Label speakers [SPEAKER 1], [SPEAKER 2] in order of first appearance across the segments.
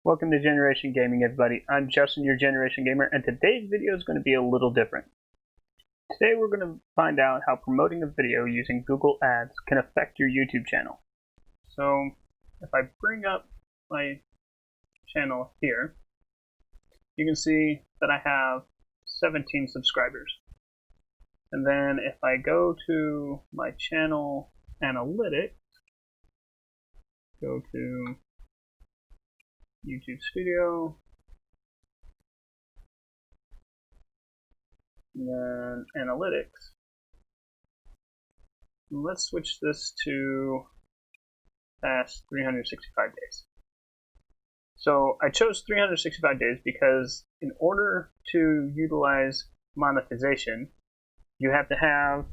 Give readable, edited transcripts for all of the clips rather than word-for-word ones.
[SPEAKER 1] Welcome to Generation Gaming, everybody. I'm Justin, your Generation Gamer, and today's video is going to be a little different. Today we're going to find out how promoting a video using Google Ads can affect your YouTube channel. So, if I bring up my channel here, you can see that I have 17 subscribers. And then if I go to my channel analytics, go to YouTube Studio, and then Analytics. Let's switch this to past 365 days. So I chose 365 days because in order to utilize monetization, you have to have,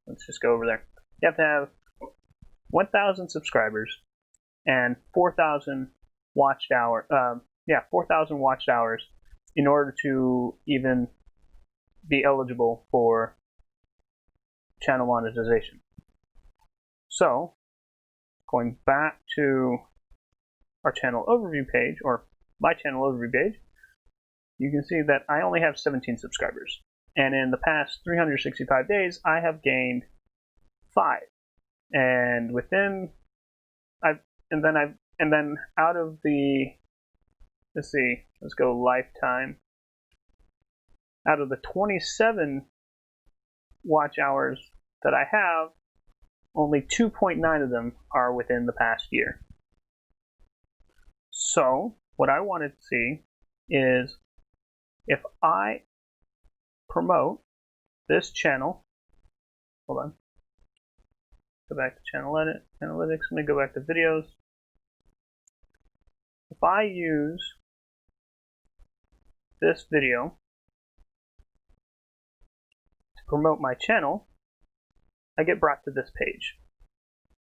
[SPEAKER 1] let's just go over there, you have to have 1,000 subscribers and 4,000 watched hours in order to even be eligible for channel monetization. So, going back to our channel overview page, or my channel overview page, you can see that I only have 17 subscribers. And in the past 365 days, I have gained 5. And then out of the, let's go lifetime. Out of the 27 watch hours that I have, only 2.9 of them are within the past year. So, what I wanted to see is if I promote this channel, hold on, go back to channel edit, analytics, let me go back to videos. If I use this video to promote my channel, I get brought to this page.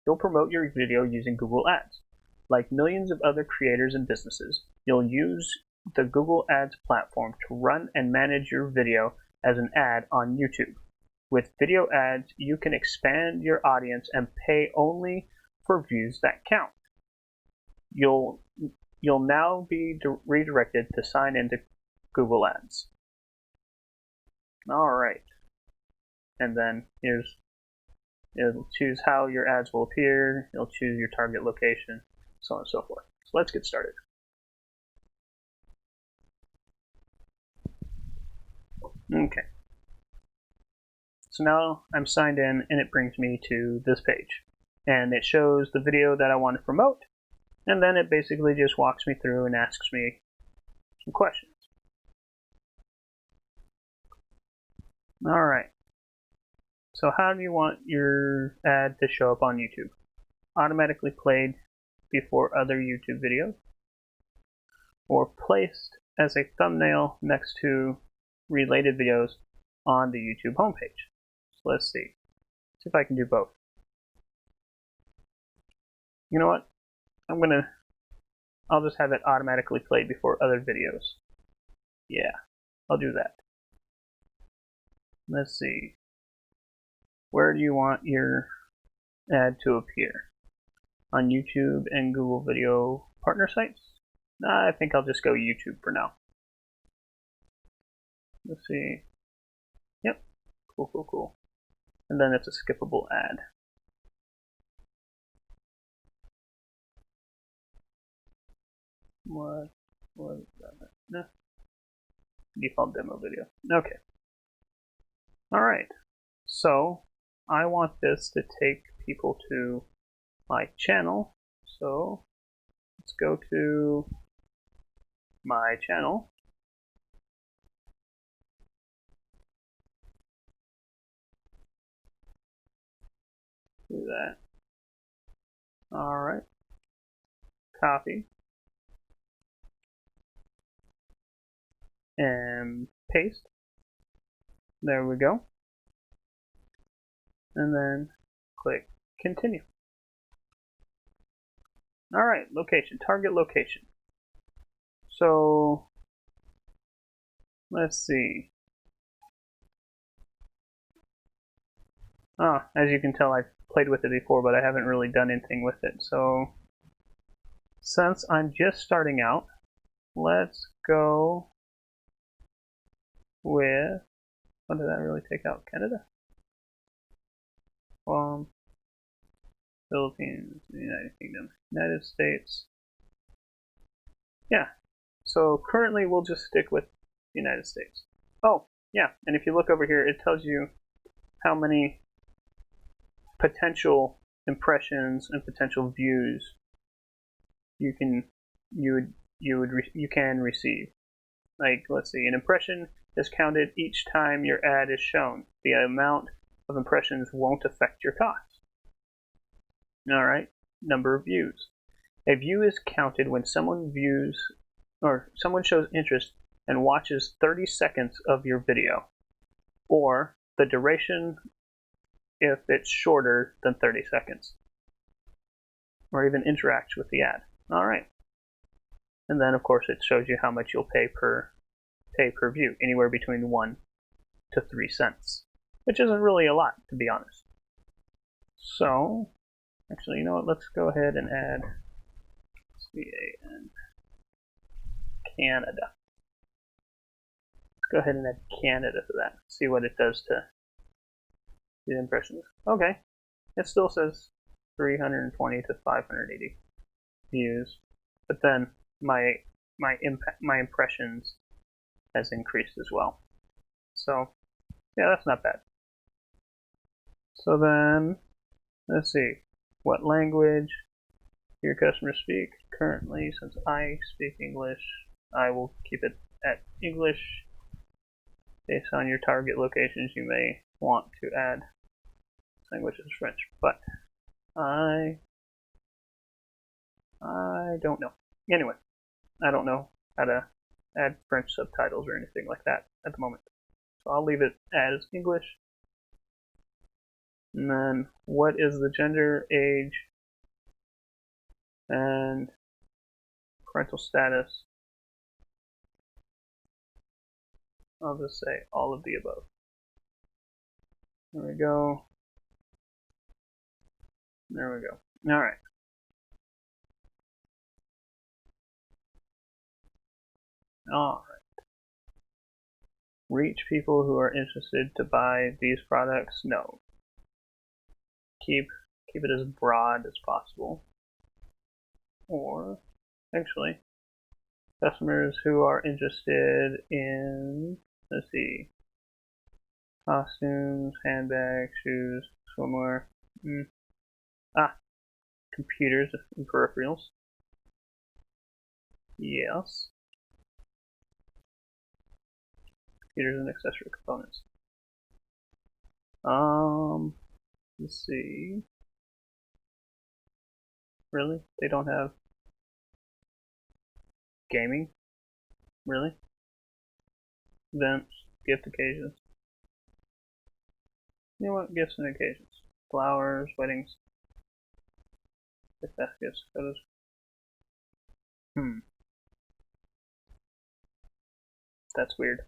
[SPEAKER 1] You'll promote your video using Google Ads. Like millions of other creators and businesses, you'll use the Google Ads platform to run and manage your video as an ad on YouTube. With video ads, you can expand your audience and pay only for views that count. You'll now be redirected to sign into Google Ads. Alright. And then it'll choose how your ads will appear, you'll choose your target location, so on and so forth. So let's get started. Okay. So now I'm signed in and it brings me to this page. And it shows the video that I want to promote. And then it basically just walks me through and asks me some questions. Alright. So how do you want your ad to show up on YouTube? Automatically played before other YouTube videos? Or placed as a thumbnail next to related videos on the YouTube homepage? So let's see. See if I can do both. You know what? I'll just have it automatically played before other videos. Yeah, I'll do that. Let's see. Where do you want your ad to appear? On YouTube and Google Video partner sites? I think I'll just go YouTube for now. Let's see. Yep. Cool. And then it's a skippable ad. What was that? No. Default demo video. Okay. Alright. So, I want this to take people to my channel. So, let's go to my channel. Do that. Alright. Copy. And paste. There we go. And then click continue. Alright, location, target location. So let's see. As you can tell, I've played with it before, but I haven't really done anything with it. So Since I'm just starting out, let's go with, what did that really take out? Canada? Philippines, the United Kingdom, United States. Yeah, so currently we'll just stick with the United States. Oh, yeah, and if you look over here, it tells you how many potential impressions and potential views you can receive. Like, let's see, an impression is counted each time your ad is shown. The amount of impressions won't affect your costs. All right, number of views. A view is counted when someone views or someone shows interest and watches 30 seconds of your video, or the duration if it's shorter than 30 seconds, or even interacts with the ad. All right. And then, of course, it shows you how much you'll pay per view, anywhere between 1 to 3 cents, which isn't really a lot, to be honest. So, actually, you know what? Let's go ahead and add CAN, Canada. Let's go ahead and add Canada to that. See what it does to the impressions. Okay, it still says 320 to 580 views, but then my impressions has increased as well. So yeah, that's not bad. So then let's see, what language do your customers speak? Currently, since I speak English, I will keep it at English. Based on your target locations, you may want to add language as French, but I don't know. Anyway, I don't know how to add French subtitles or anything like that at the moment. So I'll leave it as English. And then, what is the gender, age, and parental status? I'll just say all of the above. There we go. There we go. All right. All right. Reach people who are interested to buy these products? No. Keep it as broad as possible. Or, actually, customers who are interested in, let's see, costumes, handbags, shoes, swimwear, computers and peripherals. Yes. Computers and accessory components. Let's see. Really? They don't have gaming? Really? Events, gift occasions. You know what? Gifts and occasions. Flowers, weddings. If that's gifts, photos. That's weird.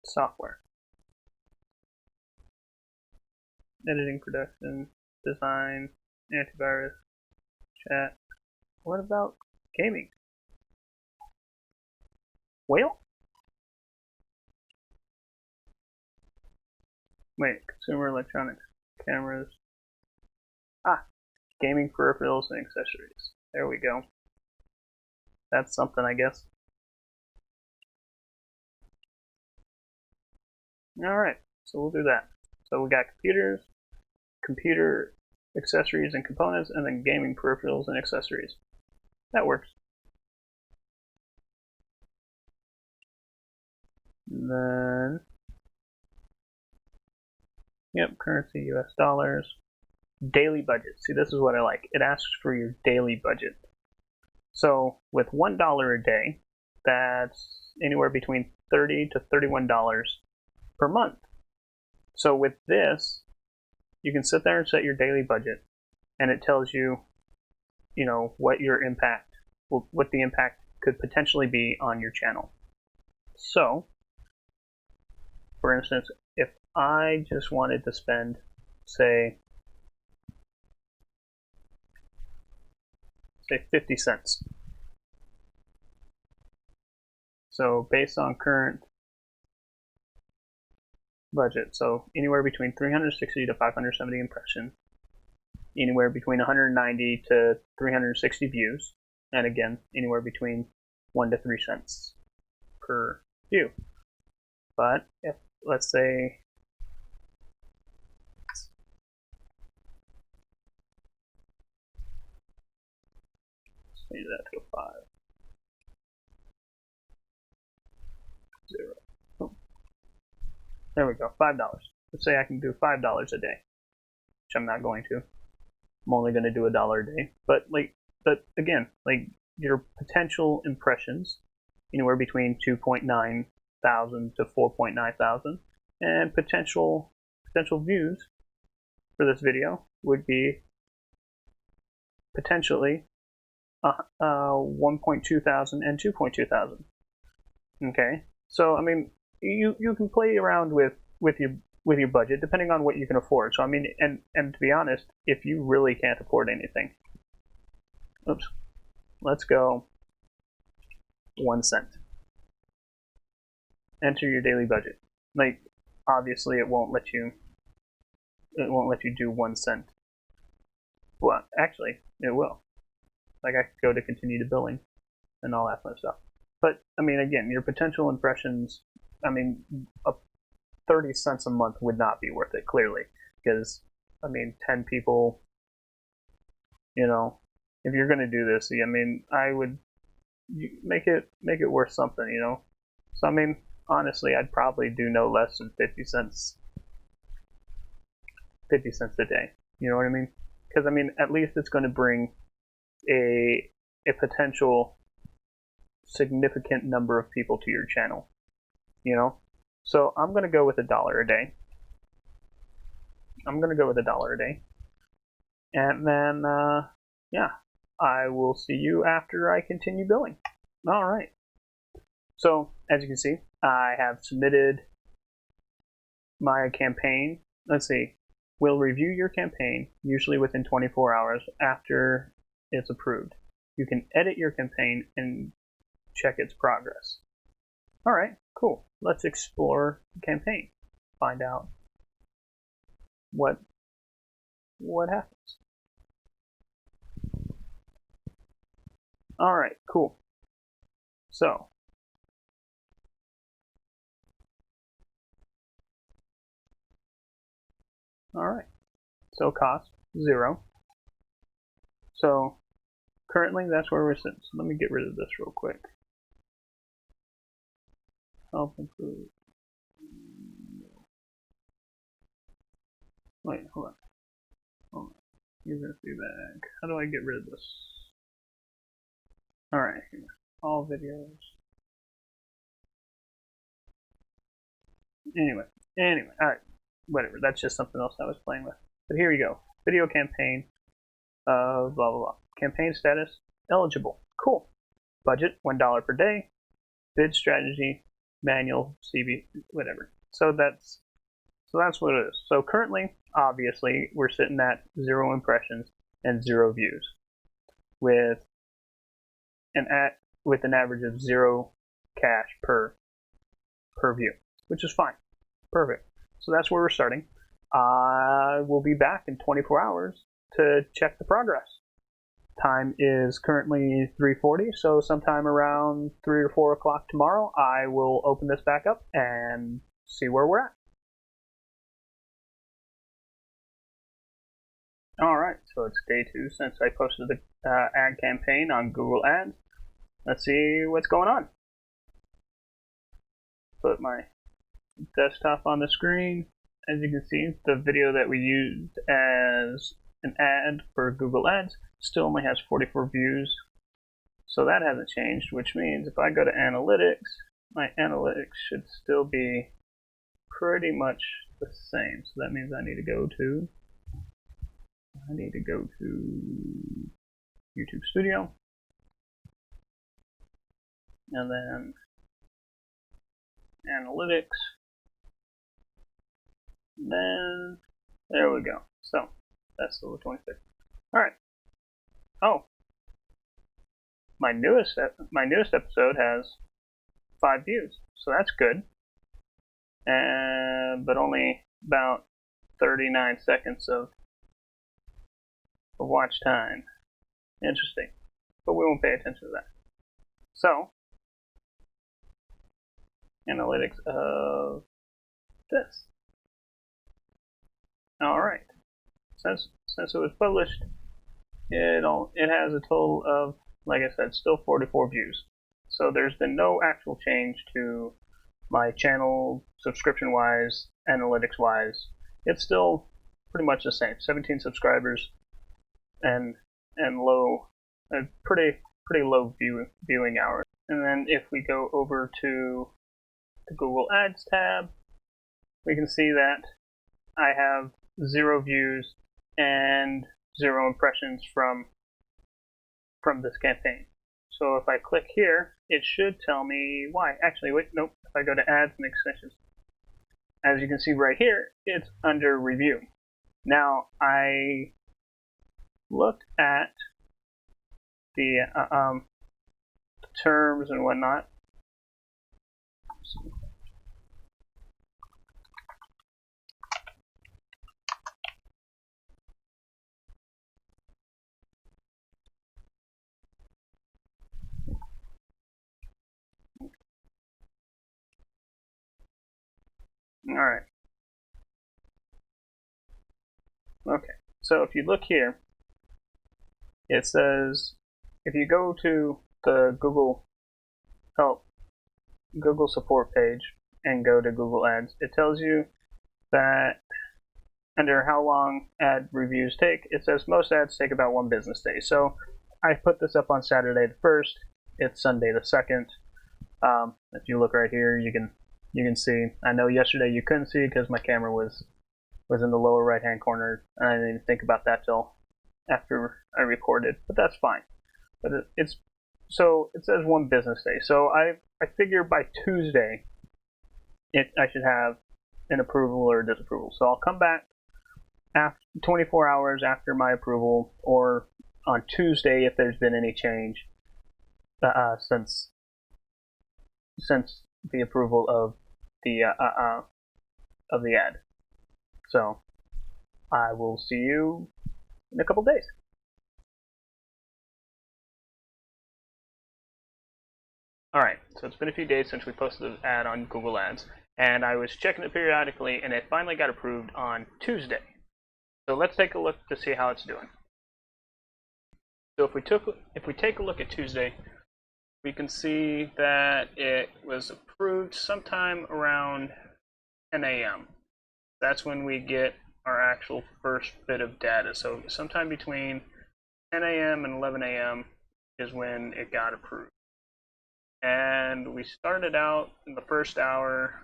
[SPEAKER 1] Software. Editing, production, design, antivirus, chat. What about gaming? Whale? Wait, consumer electronics, cameras. Gaming peripherals and accessories. There we go. That's something, I guess. Alright, so we'll do that. So we got computers, computer accessories and components, and then gaming peripherals and accessories. That works. And then, yep, currency, US dollars. Daily budget. See, this is what I like. It asks for your daily budget. So with $1 a day, that's anywhere between $30 to $31 per month. So with this, you can sit there and set your daily budget, and it tells you, you know, what your impact, what the impact could potentially be on your channel. So, for instance, if I just wanted to spend, say 50 cents. So based on current budget, so anywhere between 360 to 570 impressions, anywhere between 190 to 360 views, and again, anywhere between 1 to 3 cents per view. But if, let's say, let's change that to a 5. 0. Oh. There we go, $5. Let's say I can do $5 a day, which I'm not going to. I'm only going to do $1 a day. But again, your potential impressions, anywhere between 2.9 thousand to 4.9 thousand, and potential views for this video would be potentially 1.2 thousand and 2.2 thousand. Okay, so I mean, you can play around with your budget depending on what you can afford. So I mean, and to be honest, if you really can't afford anything, oops, let's go 1 cent. Enter your daily budget. Like, obviously, it won't let you do 1 cent. Well, actually, it will. Like, I could go to continue to billing and all that fun stuff. But I mean, again, your potential impressions. I mean, 30 cents a month would not be worth it, clearly, because I mean, 10 people. You know, if you're gonna do this, I mean, I would make it worth something. You know, so I mean, honestly, I'd probably do no less than 50 cents. 50 cents a day. You know what I mean? Because I mean, at least it's going to bring a potential significant number of people to your channel. You know, so I'm going to go with $1 a day. I'm going to go with $1 a day, and then yeah, I will see you after I continue billing. All right. So as you can see, I have submitted my campaign. Let's see. We'll review your campaign usually within 24 hours after it's approved. You can edit your campaign and check its progress. All right, cool. Let's explore the campaign. Find out what happens. All right, cool. So all right, so cost 0. So currently that's where we're sitting. So let me get rid of this real quick. Help improve. Wait, hold on. Hold on. User feedback. How do I get rid of this? All right, here. All videos. Anyway, all right, whatever. That's just something else I was playing with. But here you go. Video campaign. Blah blah blah. Campaign status eligible. Cool. Budget $1 per day. Bid strategy manual CB whatever. So that's what it is. So currently, obviously, we're sitting at 0 impressions and 0 views, with an average of 0 cash per view, which is fine. Perfect. So that's where we're starting. I will be back in 24 hours to check the progress. Time is currently 3:40, so sometime around 3 or 4 o'clock tomorrow, I will open this back up and see where we're at. All right, so it's day 2 since I posted the ad campaign on Google Ads. Let's see what's going on. Put my desktop on the screen. As you can see, the video that we used as an ad for Google Ads still only has 44 views. So that hasn't changed, which means if I go to analytics, my analytics should still be pretty much the same. So that means I need to go to YouTube Studio, and then analytics, Then there we go. So that's the 25th. All right. Oh, my newest episode has 5 views, so that's good. But only about 39 seconds of watch time. Interesting, but we won't pay attention to that. So, analytics of this. All right. Since it was published, it has a total of, like I said, still 44 views. So there's been no actual change to my channel subscription-wise, analytics-wise. It's still pretty much the same. 17 subscribers and low, pretty low viewing hours. And then if we go over to the Google Ads tab, we can see that I have 0 views and 0 impressions from this campaign. So if I click here, it should tell me why. Actually, wait, nope. If I go to Ads and Extensions, as you can see right here, it's under Review. Now, I looked at the terms and whatnot. All right. Okay. So if you look here, it says if you go to the Google support page and go to Google Ads, it tells you that under how long ad reviews take, it says most ads take about 1 business day. So I put this up on Saturday the 1st. It's Sunday the 2nd. If you look right here, you can see. I know yesterday you couldn't see because my camera was in the lower right hand corner, and I didn't even think about that till after I recorded. But that's fine. But so it says 1 business day. So I figure by Tuesday, I should have an approval or a disapproval. So I'll come back after 24 hours after my approval, or on Tuesday if there's been any change since the approval of the ad. So I will see you in a couple days. Alright, so it's been a few days since we posted the ad on Google Ads, and I was checking it periodically, and it finally got approved on Tuesday. So let's take a look to see how it's doing. So if we take a look at Tuesday, we can see that it was approved sometime around 10 a.m. That's when we get our actual first bit of data. So sometime between 10 a.m. and 11 a.m. is when it got approved. And we started out in the first hour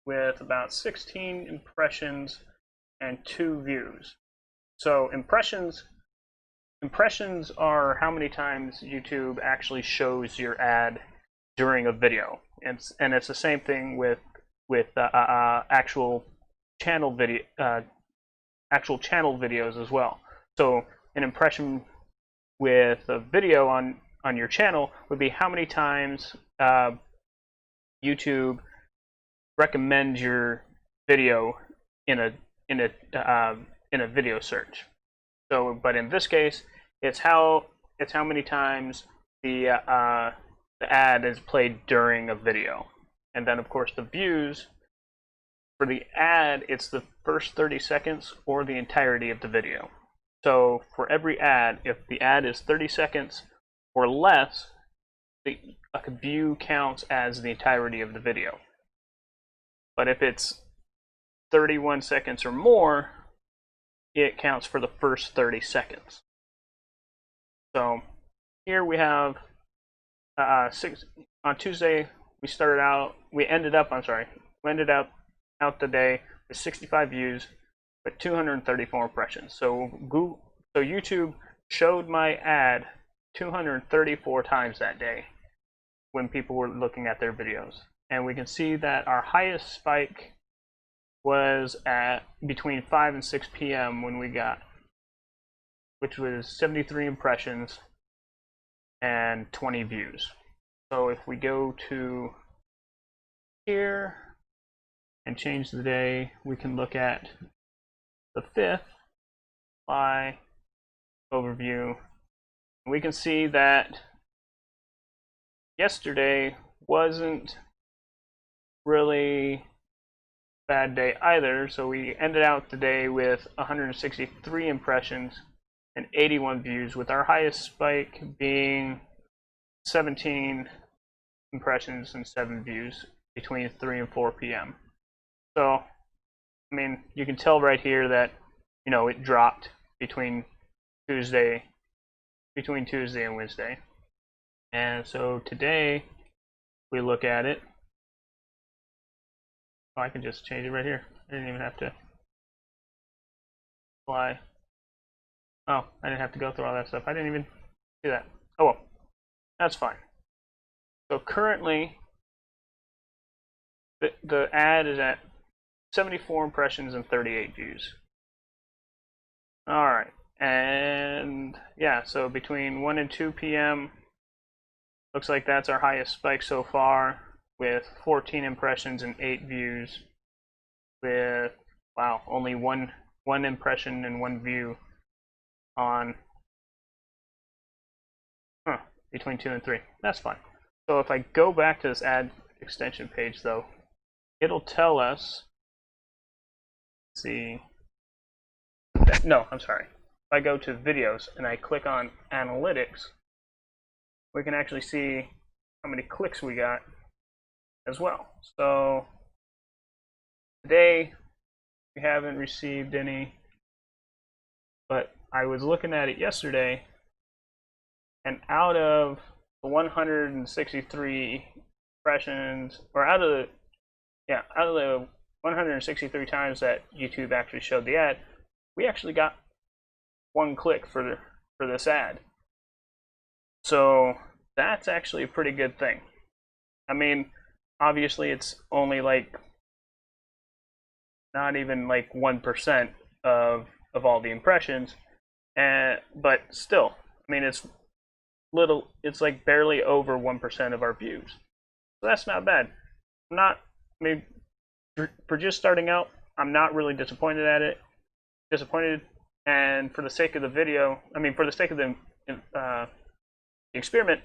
[SPEAKER 1] with about 16 impressions and 2 views. So impressions are how many times YouTube actually shows your ad during a video, and it's the same thing with actual channel videos as well. So an impression with a video on your channel would be how many times YouTube recommends your video in a video search. So, but in this case, it's how many times the ad is played during a video, and then of course the views for the ad, it's the first 30 seconds or the entirety of the video. So for every ad, if the ad is 30 seconds or less, a view counts as the entirety of the video. But if it's 31 seconds or more, it counts for the first 30 seconds. So here we have on Tuesday we ended up out the day with 65 views with 234 impressions. So YouTube showed my ad 234 times that day when people were looking at their videos. And we can see that our highest spike was at between 5 and 6 p.m. when we got, which was 73 impressions and 20 views. So if we go to here and change the day, we can look at the 5th by overview. We can see that yesterday wasn't really a bad day either, so we ended out the day with 163 impressions and 81 views, with our highest spike being 17 impressions and 7 views between 3 and 4 p.m. So, I mean, you can tell right here that, you know, it dropped between Tuesday and Wednesday. And so today, we look at it. Oh, I can just change it right here. I didn't even have to apply. Oh, I didn't have to go through all that stuff. I didn't even do that. Oh well, that's fine. So currently, the ad is at 74 impressions and 38 views. All right, and yeah, so between 1 and 2 p.m., looks like that's our highest spike so far, with 14 impressions and 8 views, with, wow, only one impression and 1 view on between 2 and 3. That's fine. So if I go back to this ad extension page, though, it'll tell us, let's see, no, I'm sorry. If I go to videos and I click on analytics, we can actually see how many clicks we got as well. So today we haven't received any, but I was looking at it yesterday, and out of the 163 impressions, or out of the 163 times that YouTube actually showed the ad, we actually got 1 click for this ad. So that's actually a pretty good thing. I mean, obviously it's only like not even like 1% of all the impressions, but still, I mean, it's like barely over 1% of our views. So that's not bad. I mean, for just starting out, I'm not really disappointed, and for the sake of the video, I mean, for the sake of the experiment,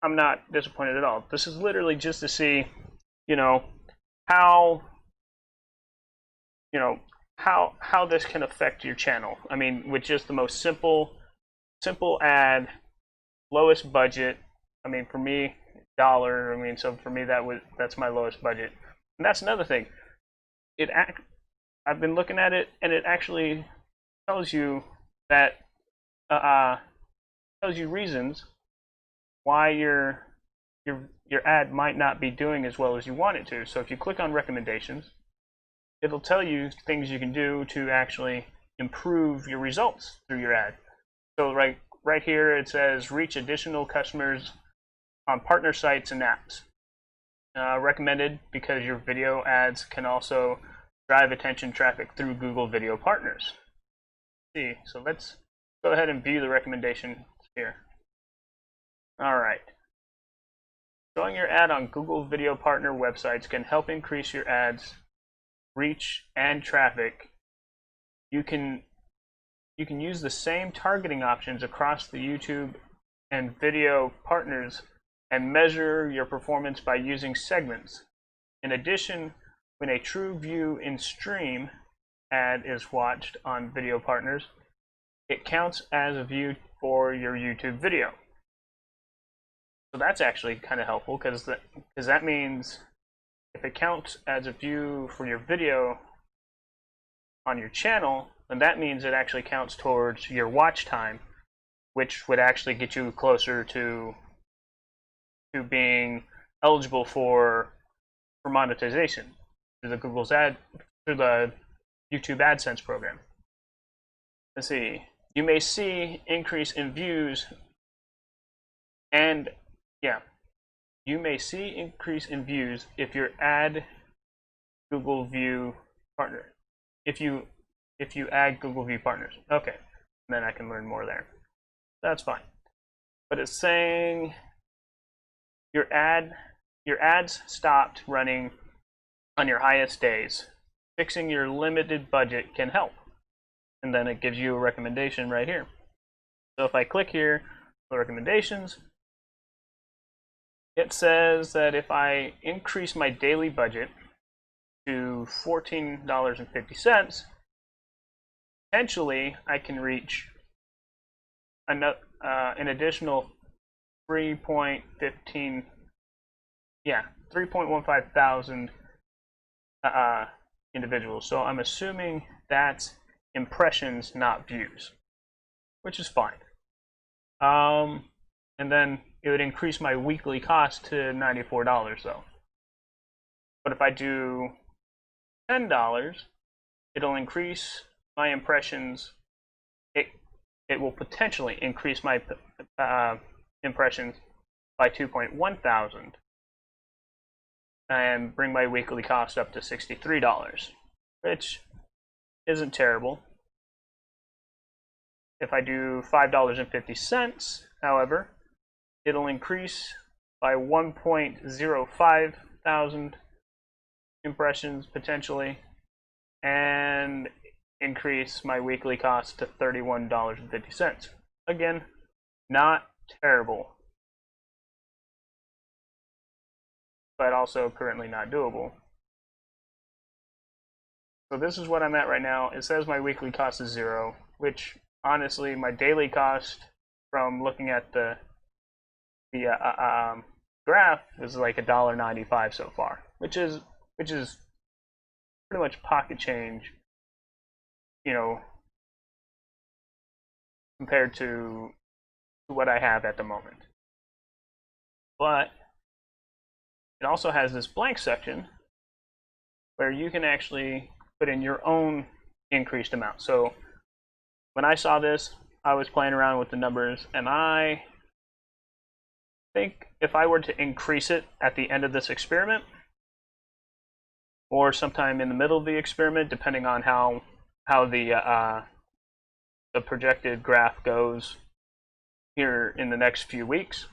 [SPEAKER 1] I'm not disappointed at all. This is literally just to see, how this can affect your channel. I mean, with just the most simple ad, lowest budget. I mean, for me, $1. I mean, so for me that's my lowest budget. And that's another thing. I've been looking at it, and it actually tells you that tells you reasons why your ad might not be doing as well as you want it to. So if you click on recommendations, it'll tell you things you can do to actually improve your results through your ad. So right here it says reach additional customers on partner sites and apps. Recommended because your video ads can also drive attention traffic through Google Video Partners. So let's go ahead and view the recommendation here. All right. Showing your ad on Google Video Partner websites can help increase your ads reach and traffic. You can use the same targeting options across the YouTube and video partners and measure your performance by using segments. In addition, when a true view in stream ad is watched on video partners, it counts as a view for your YouTube video. So that's actually kind of helpful, because that means if it counts as a view for your video on your channel, then that means it actually counts towards your watch time, which would actually get you closer to being eligible for monetization through the YouTube AdSense program. Let's see. You may see increase in views, and you may see increase in views if your ad Google View partner. If you add Google View partners, okay, then I can learn more there. That's fine. But it's saying your ads stopped running on your highest days. Fixing your limited budget can help. And then it gives you a recommendation right here. So if I click here, the recommendations, it says that if I increase my daily budget to $14.50, potentially I can reach an additional 3.15 thousand individuals. So I'm assuming that's impressions, not views, which is fine. And then it would increase my weekly cost to $94 though. But if I do $10, it'll increase my impressions. It will potentially increase my impressions by 2.1 thousand and bring my weekly cost up to $63, which isn't terrible. If I do $5.50, however, it'll increase by 1.05 thousand impressions potentially, and increase my weekly cost to $31.50. Again, not terrible, but also currently not doable. So this is what I'm at right now. It says my weekly cost is 0, which honestly my daily cost from looking at the graph is like $1.95 so far, which is pretty much pocket change, you know, compared to what I have at the moment. But it also has this blank section where you can actually put in your own increased amount. So when I saw this, I was playing around with the numbers, and I think if I were to increase it at the end of this experiment, or sometime in the middle of the experiment, depending on how the projected graph goes here in the next few weeks,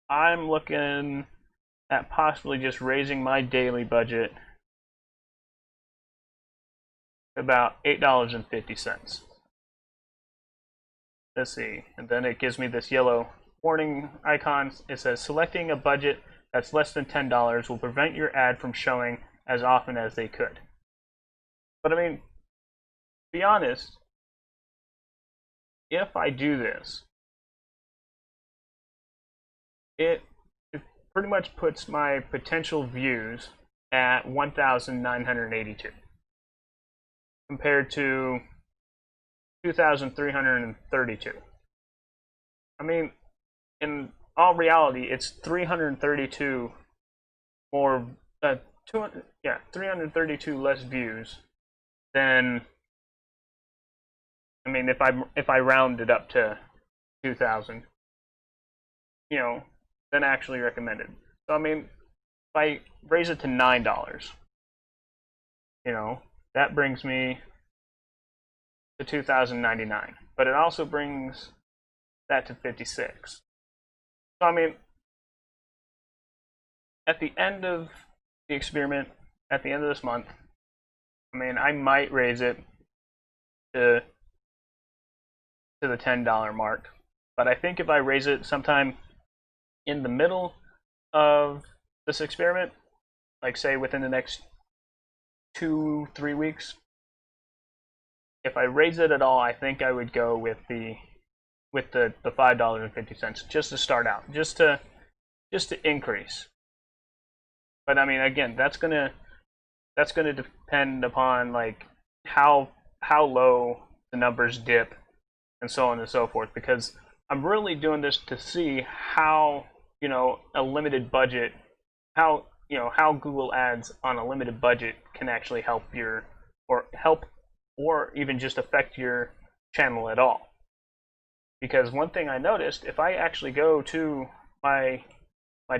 [SPEAKER 1] I'm looking at possibly just raising my daily budget about $8.50. Let's see, and then it gives me this yellow warning icon. It says selecting a budget that's less than $10 will prevent your ad from showing as often as they could. But I mean, to be honest, if I do this, it pretty much puts my potential views at 1,982 compared to 2,332. I mean, in all reality, it's 332 more, 332 less views than, I mean, if I round it up to 2,000, you know, than actually recommended. So I mean, if I raise it to $9, you know, that brings me to 2,099. But it also brings that to 56. So I mean, at the end of the experiment, at the end of this month, I mean, I might raise it to the $10 mark. But I think if I raise it sometime in the middle of this experiment, like say within the next 2-3 weeks, if I raise it at all, I think I would go with the $5.50 just to start out, just to increase. But I mean, again, that's gonna depend upon like how low the numbers dip and so on and so forth, because I'm really doing this to see how, you know, a limited budget, how Google Ads on a limited budget can actually help or even just affect your channel at all. Because one thing I noticed, if I actually go to my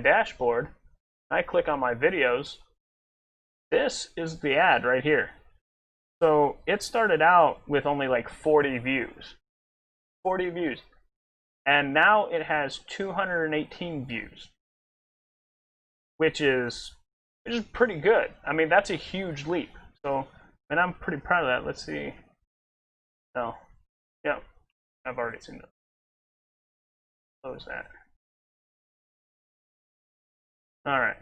[SPEAKER 1] dashboard, I click on my videos, this is the ad right here. So it started out with only like 40 views. 40 views. And now it has 218 views. Which is pretty good. I mean, that's a huge leap. So, and I'm pretty proud of that. Let's see. No. Yeah. I've already seen that. Close that. All right.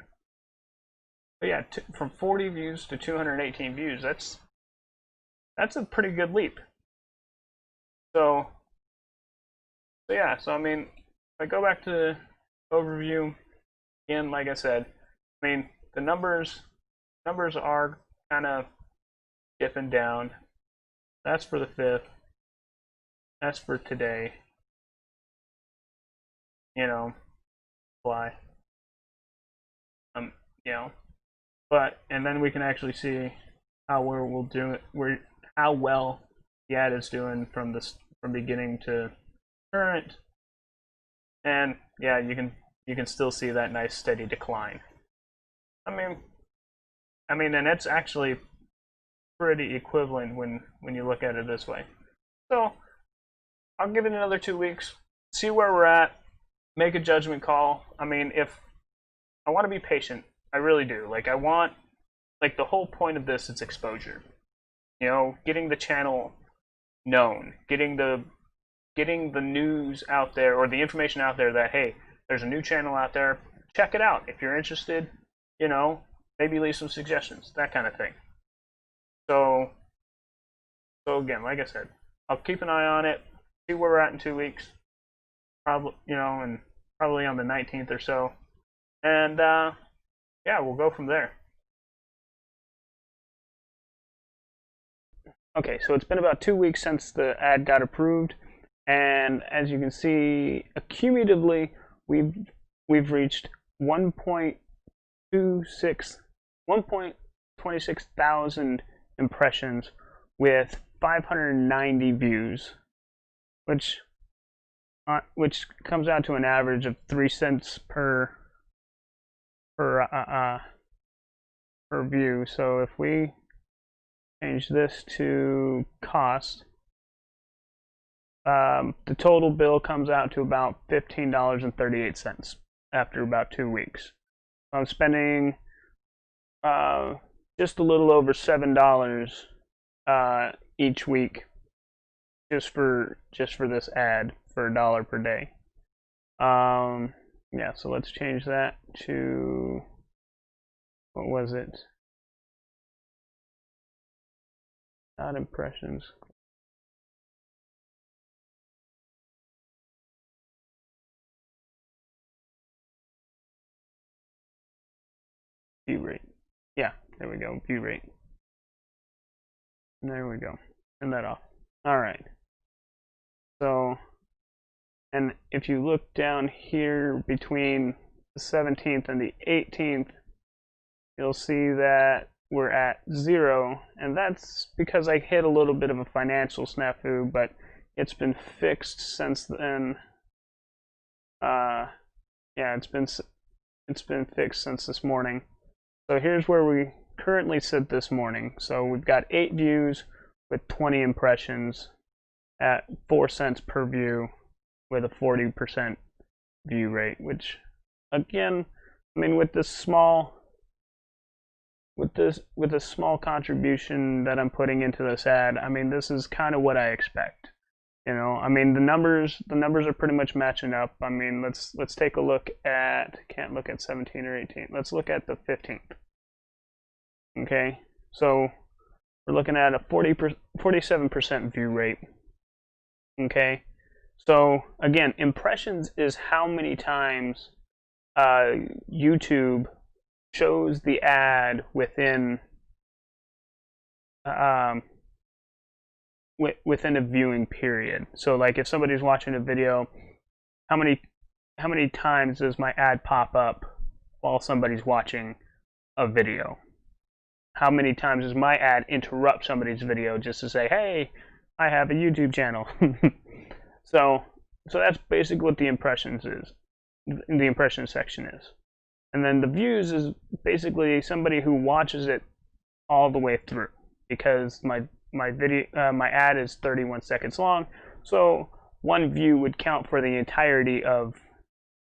[SPEAKER 1] But yeah, from 40 views to 218 views, that's a pretty good leap. So yeah, so I mean, if I go back to the overview again, like I said, I mean the numbers are kind of dipping down. That's for the 5th. That's for today. You know, fly. You know, but and then we can actually see how we'll do it. How well the ad is doing from beginning to current, and yeah, you can still see that nice steady decline. I mean, and it's actually pretty equivalent when you look at it this way. So I'll give it another 2 weeks, see where we're at, make a judgment call. I mean, if I want to be patient, I really do. Like I want, like the whole point of this is exposure. You know, getting the channel known, getting the news out there or the information out there that hey, there's a new channel out there. Check it out if you're interested. You know, maybe leave some suggestions, that kind of thing. So again, like I said, I'll keep an eye on it, see where we're at in 2 weeks. Probably, you know, and probably on the 19th or so, and yeah, we'll go from there. Okay, so it's been about 2 weeks since the ad got approved, and as you can see, accumulatively, we've reached 1.26 thousand impressions with 590 views, which comes out to an average of 3 cents per view. So if we change this to cost, the total bill comes out to about $15.38 after about 2 weeks. I'm spending just a little over $7 each week just for this ad for $1 per day. Yeah, so let's change that to, what was it? Not impressions. View rate. Yeah, there we go. View rate. There we go. Turn that off. All right. So, and if you look down here between the 17th and the 18th, you'll see that we're at 0, and that's because I hit a little bit of a financial snafu, but it's been fixed since then. Yeah, it's been fixed since this morning. So here's where we currently sit this morning. So we've got 8 views with 20 impressions at 4 cents per view with a 40% view rate, which again, I mean, with this small contribution that I'm putting into this ad, I mean, this is kind of what I expect. You know, I mean, the numbers are pretty much matching up. I mean, let's take a look at, can't look at 17 or 18. Let's look at the 15th. Okay, so we're looking at a 47% view rate. Okay, so again, impressions is how many times YouTube shows the ad within within a viewing period. So like if somebody's watching a video, how many times does my ad pop up while somebody's watching a video? How many times does my ad interrupt somebody's video just to say, hey, I have a YouTube channel? So that's basically what the impressions is, the impression section is. And then the views is basically somebody who watches it all the way through. because my ad is 31 seconds long. So one view would count for the entirety of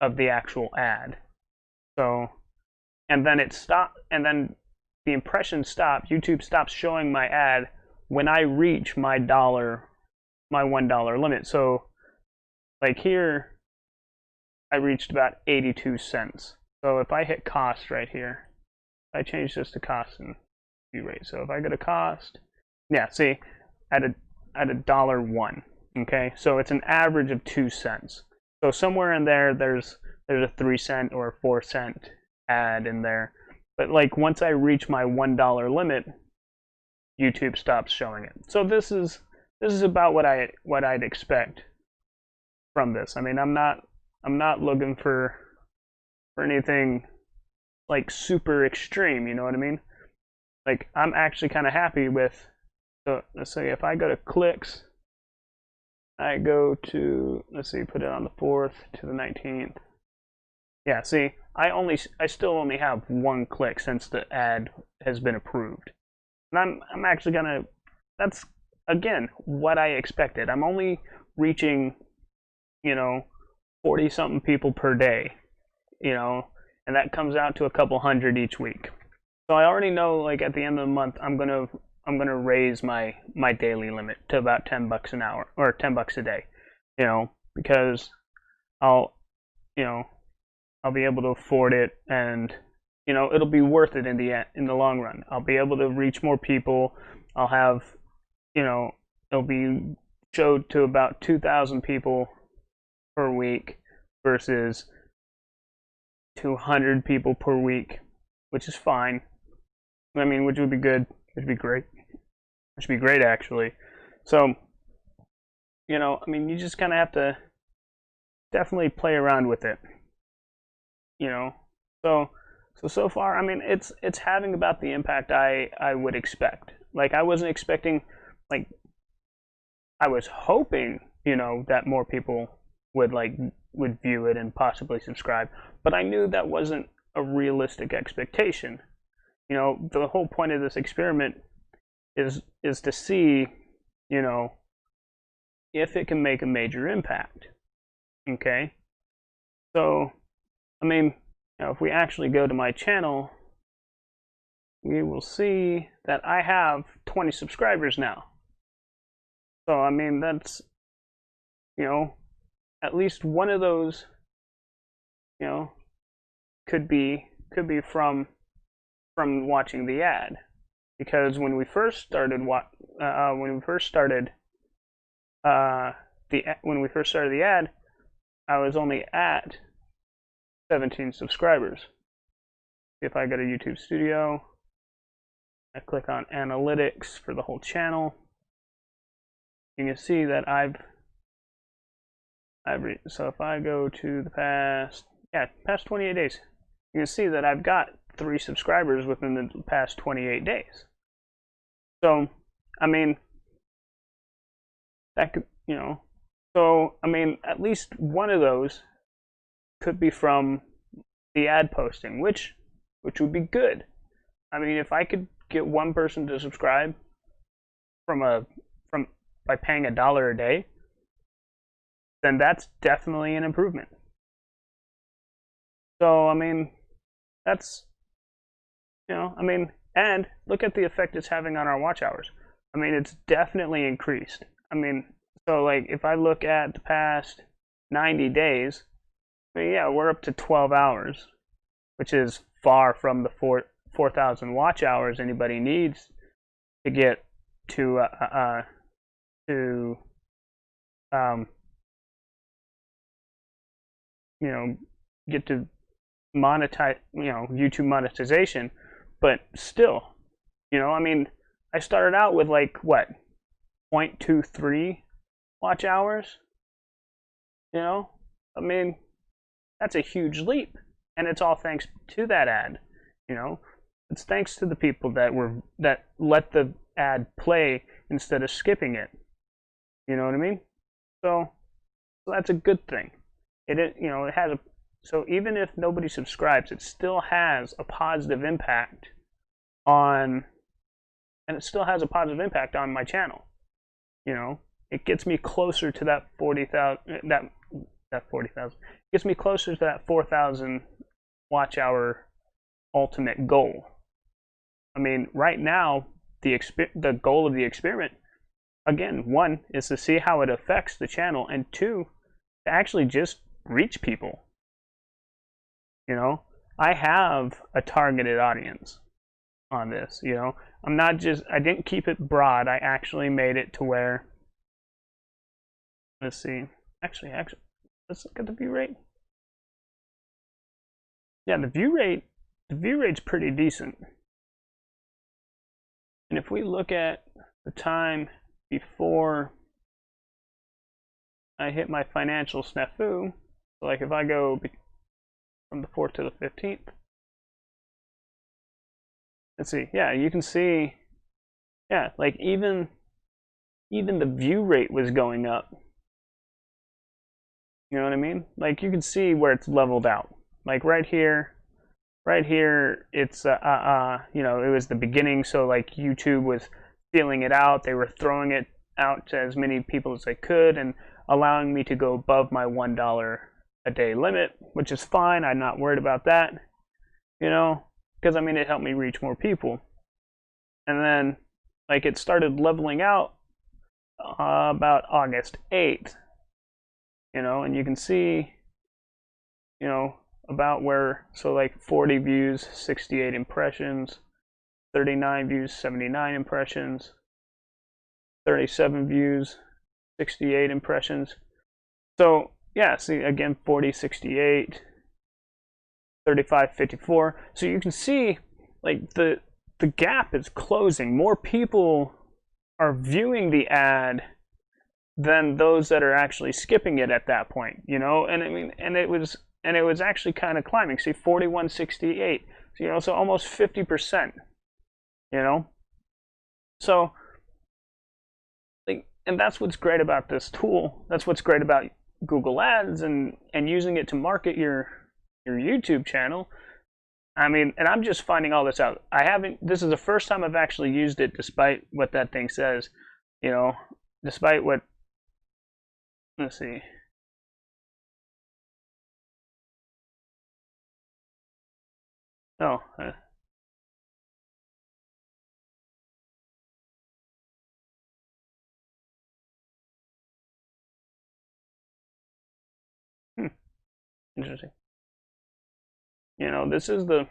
[SPEAKER 1] the actual ad. So, and then the impressions stop. YouTube stops showing my ad when I reach my $1 limit. So, like here, I reached about 82 cents. So if I hit cost right here, I change this to cost and view rate. So if I go to cost, yeah, see, at $1. Okay, so it's an average of 2 cents. So somewhere in there, there's a 3 cent or 4 cent ad in there. But like once I reach my $1 limit, YouTube stops showing it. So this is about what I'd expect from this. I mean, I'm not looking for anything like super extreme, you know what I mean? Like I'm actually kind of happy with, so let's say if I go to clicks, I go to, let's see, put it on the 4th to the 19th. Yeah, see, I still only have 1 click since the ad has been approved. And I'm actually gonna, that's again what I expected. I'm only reaching, 40 something people per day, and that comes out to a couple hundred each week. So I already know, like at the end of the month, I'm gonna raise my daily limit to about $10 an hour or $10 a day, because I'll be able to afford it, and it'll be worth it in the long run. I'll be able to reach more people. I'll have, it'll be showed to about 2,000 people per week versus 200 people per week, which is fine. I mean, which would be good. Which would be great. Which would be great, actually. So, I mean, you just kind of have to definitely play around with it. So far, I mean, it's having about the impact I would expect. Like, I wasn't expecting, like, I was hoping, that more people would view it and possibly subscribe, but I knew that wasn't a realistic expectation. The whole point of this experiment is to see, if it can make a major impact. Okay? So, I mean, if we actually go to my channel, we will see that I have 20 subscribers now. So, I mean, that's, at least one of those, could be from watching the ad, because when we first started the ad, I was only at 17 subscribers. If I go to YouTube Studio, I click on Analytics for the whole channel, you can see that so if I go to the past 28 days, you can see that I've got 3 subscribers within the past 28 days. So, I mean, that could, so, I mean, at least one of those could be from the ad posting, which would be good. I mean, if I could get one person to subscribe by paying $1 a day, then that's definitely an improvement. So, I mean, that's, and look at the effect it's having on our watch hours. I mean, it's definitely increased. I mean, so like if I look at the past 90 days, I mean, yeah, we're up to 12 hours, which is far from the 4,000 watch hours anybody needs to get to get to monetize, YouTube monetization. But still, I mean, I started out with like what, 0.23 watch hours. I mean, that's a huge leap, and it's all thanks to that ad. It's thanks to the people that let the ad play instead of skipping it. You know what I mean? So that's a good thing. It has a, so even if nobody subscribes, it still has a positive impact on and it still has a positive impact on my channel. You know, it gets me closer to that 40,000, that 40,000, gets me closer to that 4,000 watch hour ultimate goal. I mean, right now, the goal of the experiment, again, one, is to see how it affects the channel, and two, to actually just reach people. You know, I have a targeted audience on this, you know. I didn't keep it broad. I actually made it to where, let's see, actually, let's look at the view rate. Yeah, the view rate's pretty decent. And if we look at the time before I hit my financial snafu, so like if I go from the 4th to the 15th, let's see, yeah, you can see, yeah, like even the view rate was going up. You know what I mean? Like you can see where it's leveled out. Like right here, it's you know, it was the beginning, so like YouTube was feeling it out. They were throwing it out to as many people as they could and allowing me to go above my $1 a day limit, which is fine. I'm not worried about that, you know, because I mean it helped me reach more people. And then like it started leveling out about August 8th, you know, and you can see, you know, about where, so like 40 views, 68 impressions, 39 views, 79 impressions, 37 views, 68 impressions. So yeah, see again, 40, 68, 35, 54. So you can see like the gap is closing. More people are viewing the ad than those that are actually skipping it at that point, you know. And I mean, and it was actually kind of climbing. See, 41, 68. So, you know, so almost 50%. You know, so like, and that's what's great about this tool. That's what's great about Google Ads and using it to market your YouTube channel. I mean, and I'm just finding all this out. This is the first time I've actually used it, despite what that thing says. You know, despite what. Let's see. Oh. Interesting. You know, this is the.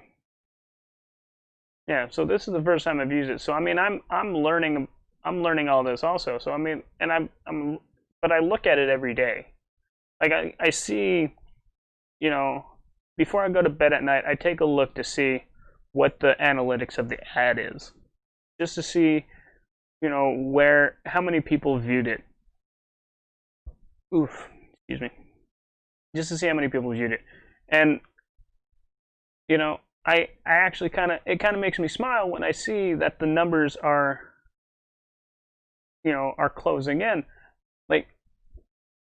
[SPEAKER 1] Yeah, so this is the first time I've used it. So I mean, I'm learning all this also. So I mean, and but I look at it every day. Like I see, you know, before I go to bed at night, I take a look to see what the analytics of the ad is, just to see, you know, how many people viewed it. Oof, excuse me. Just to see how many people viewed it, and you know, I actually it kind of makes me smile when I see that the numbers are, you know, are closing in. Like,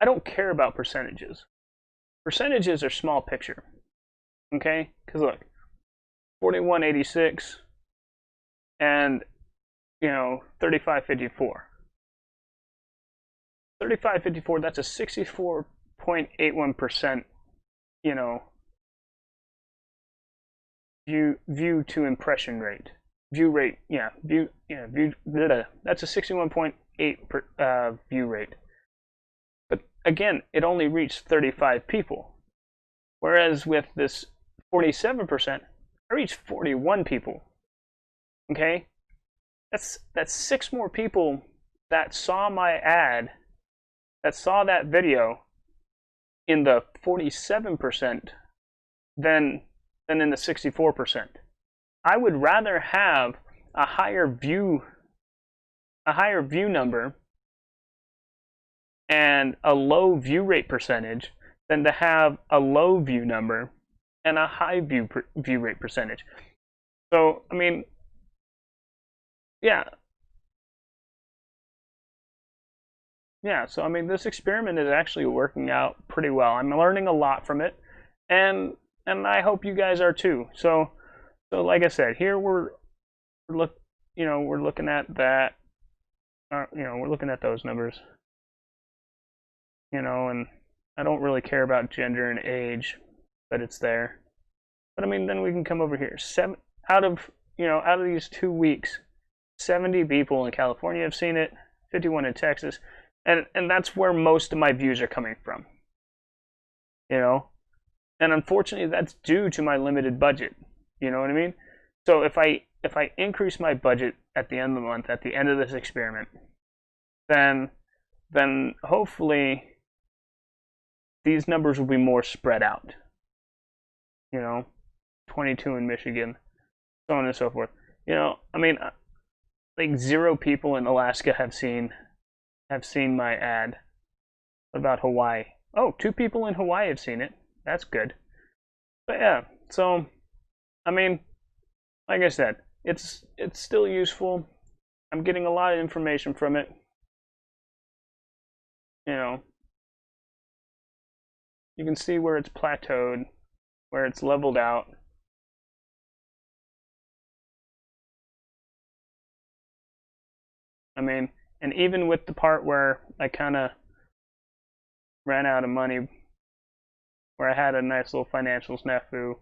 [SPEAKER 1] I don't care about percentages. Percentages are small picture, okay? Because look, 4186 and, you know, 3554. 3554, that's a 64.81%, you know, view to impression rate. View rate, yeah, that's a 61.8 view rate. But again, it only reached 35 people. Whereas with this 47%, I reached 41 people. Okay? That's 6 more people that saw my ad, that saw that video in the 47% than in the 64%. I would rather have a higher view number and a low view rate percentage than to have a low view number and a high view rate percentage. So, I mean, yeah. Yeah, so I mean, this experiment is actually working out pretty well. I'm learning a lot from it, and I hope you guys are too. So like I said, here we're we're looking at that. We're looking at those numbers. And I don't really care about gender and age, but it's there. But I mean, then we can come over here. Out of these 2 weeks, 70 people in California have seen it, 51 in Texas, and that's where most of my views are coming from. And unfortunately, that's due to my limited budget. You know what I mean? So if I increase my budget at the end of the month, at the end of this experiment, then hopefully these numbers will be more spread out. 22 in Michigan, so on and so forth. I mean, like 0 people in Alaska have seen my ad. What about Hawaii? Oh, 2 people in Hawaii have seen it. That's good. But yeah, so I mean, like I said, it's still useful. I'm getting a lot of information from it. You can see where it's plateaued, where it's leveled out. I mean, and even with the part where I kind of ran out of money, where I had a nice little financial snafu,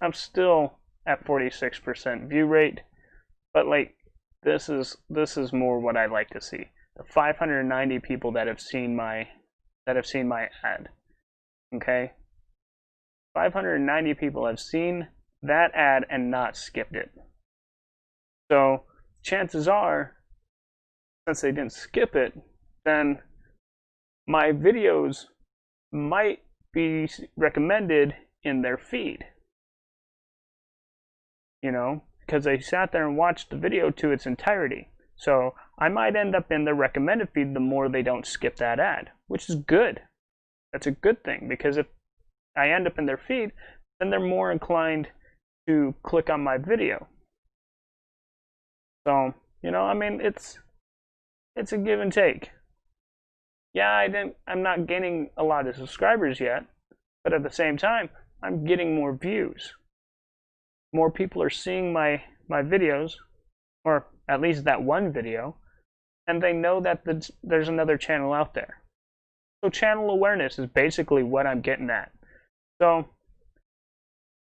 [SPEAKER 1] I'm still at 46% view rate. But like, this is more what I like to see. The 590 people that have seen my ad. Okay, 590 people have seen that ad and not skipped it. So chances are, since they didn't skip it, then my videos might be recommended in their feed. Because they sat there and watched the video to its entirety. So I might end up in the recommended feed the more they don't skip that ad, which is good. That's a good thing, because if I end up in their feed, then they're more inclined to click on my video. So, I mean, it's a give and take. Yeah, I'm not gaining a lot of subscribers yet, but at the same time, I'm getting more views. More people are seeing my videos, or at least that one video, and they know that there's another channel out there. So channel awareness is basically what I'm getting at. So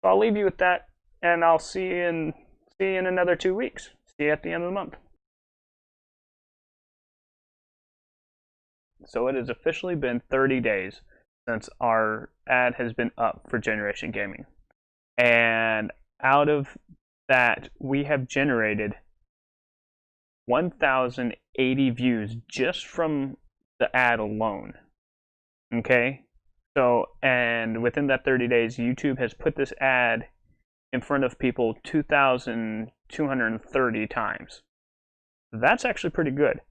[SPEAKER 1] I'll leave you with that, and I'll see you in another 2 weeks. See you at the end of the month. So it has officially been 30 days since our ad has been up for Generation Gaming. And out of that, we have generated 1,080 views just from the ad alone. Okay? So, and within that 30 days, YouTube has put this ad in front of people 2,230 times. That's actually pretty good.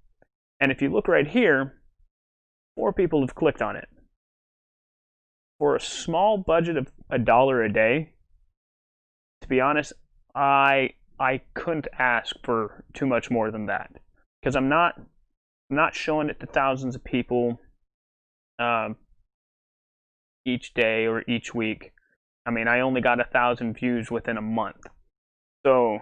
[SPEAKER 1] And if you look right here, 4 people have clicked on it. For a small budget of $1 a day, to be honest, I couldn't ask for too much more than that, because I'm not showing it to thousands of people each day or each week. I mean, I only got 1,000 views within a month. So,